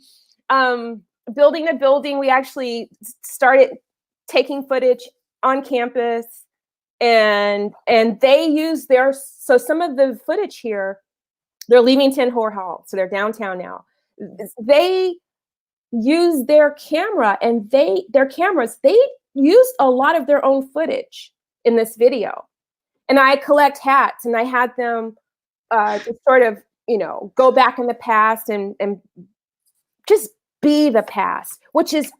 Speaker 4: building to building. We actually started taking footage on campus, and they use so some of the footage here, they're leaving Tin Hor Hall, so they're downtown now. They use their camera, and their cameras, they used a lot of their own footage in this video. And I collect hats, and I had them just sort of, go back in the past and just be the past, which is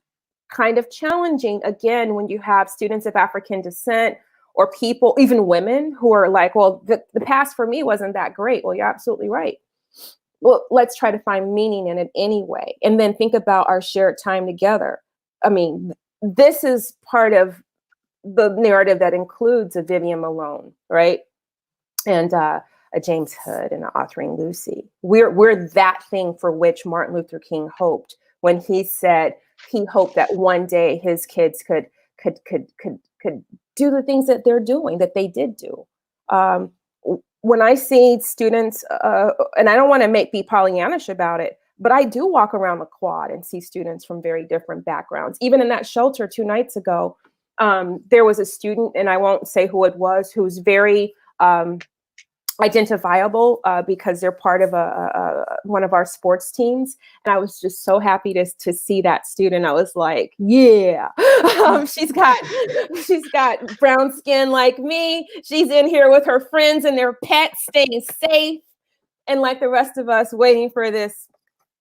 Speaker 4: kind of challenging, again, when you have students of African descent or people, even women, who are like, well, the past for me wasn't that great. Well, you're absolutely right. Well, let's try to find meaning in it anyway. And then think about our shared time together. I mean, this is part of the narrative that includes a Vivian Malone, right? And a James Hood and an Autherine Lucy. We're that thing for which Martin Luther King hoped when he said he hoped that one day his kids could do the things that they're doing, that they did do. When I see students, and I don't want to be Pollyannish about it, but I do walk around the quad and see students from very different backgrounds. Even in that shelter 2 nights ago, there was a student, and I won't say who it was, who's very identifiable because they're part of one of our sports teams. And I was just so happy to see that student. I was like, yeah, she's got brown skin like me. She's in here with her friends and their pets, staying safe. And like the rest of us, waiting for this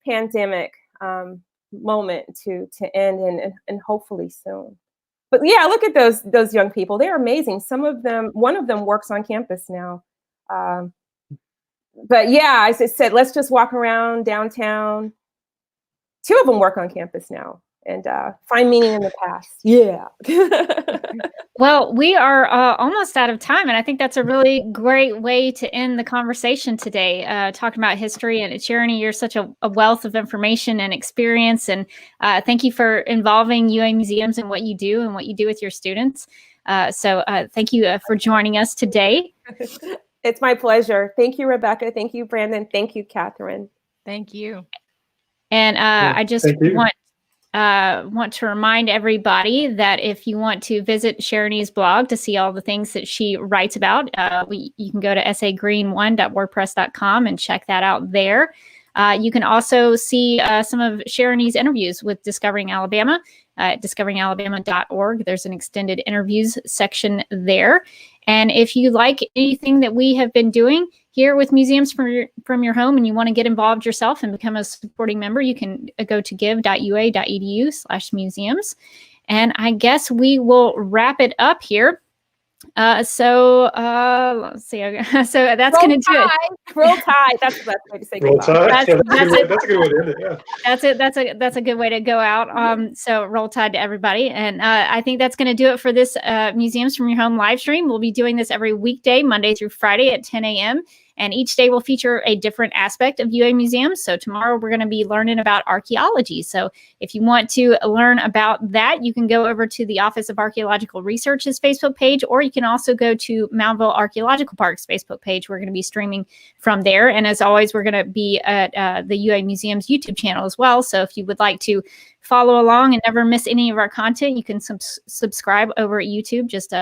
Speaker 4: pandemic moment to end and hopefully soon. But yeah, look at those young people. They're amazing. One of them works on campus now. But yeah, as I said, let's just walk around downtown. 2 of them work on campus now and find meaning in the past. Yeah.
Speaker 1: Well, we are almost out of time, and I think that's a really great way to end the conversation today, talking about history. And Sharony, you're such a wealth of information and experience, and thank you for involving UA Museums in what you do and what you do with your students. So thank you for joining us today.
Speaker 4: It's my pleasure. Thank you, Rebecca. Thank you, Brandon. Thank you, Catherine.
Speaker 2: Thank you.
Speaker 1: And I just want to remind everybody that if you want to visit Sharony's blog to see all the things that she writes about, you can go to essaygreen1.wordpress.com and check that out there. You can also see some of Sharony's interviews with Discovering Alabama at discoveringalabama.org. There's an extended interviews section there. And if you like anything that we have been doing here with Museums from Your Home and you want to get involved yourself and become a supporting member, you can go to give.ua.edu/museums. And I guess we will wrap it up here. Let's see. So that's going to do it.
Speaker 4: Roll Tide. That's the best way to say
Speaker 3: Roll Tide.
Speaker 1: That's
Speaker 3: a good way to end it. Yeah.
Speaker 1: That's a good way to go out. So Roll Tide to everybody. And I think that's going to do it for this Museums from Your Home live stream. We'll be doing this every weekday, Monday through Friday at 10 a.m. And each day will feature a different aspect of UA Museums. So tomorrow we're going to be learning about archaeology. So if you want to learn about that, you can go over to the Office of Archaeological Research's Facebook page, or you can also go to Moundville Archaeological Park's Facebook page. We're going to be streaming from there. And as always, we're going to be at the UA Museums YouTube channel as well. So if you would like to follow along and never miss any of our content, you can subscribe over at YouTube. Just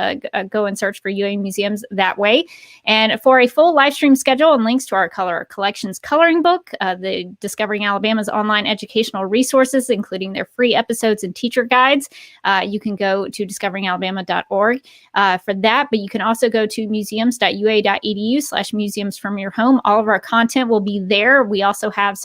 Speaker 1: go and search for UA Museums that way. And for a full live stream schedule and links to our color collections coloring book, the Discovering Alabama's online educational resources, including their free episodes and teacher guides, you can go to discoveringalabama.org for that. But you can also go to museums.ua.edu/museums from your home. All of our content will be there. We also have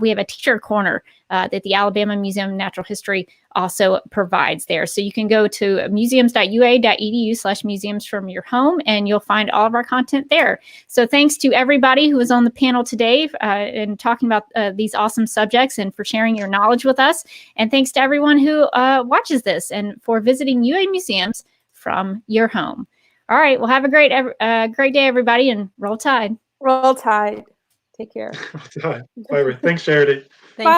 Speaker 1: we have a teacher corner that the Alabama Museum of Natural History also provides there. So you can go to museums.ua.edu/museums from your home, and you'll find all of our content there. So thanks to everybody who was on the panel today and talking about these awesome subjects and for sharing your knowledge with us. And thanks to everyone who watches this and for visiting UA Museums from your home. All right. Well, have a great day, everybody, and roll tide.
Speaker 4: Roll Tide. Take care.
Speaker 3: Bye. Thanks, Sharony.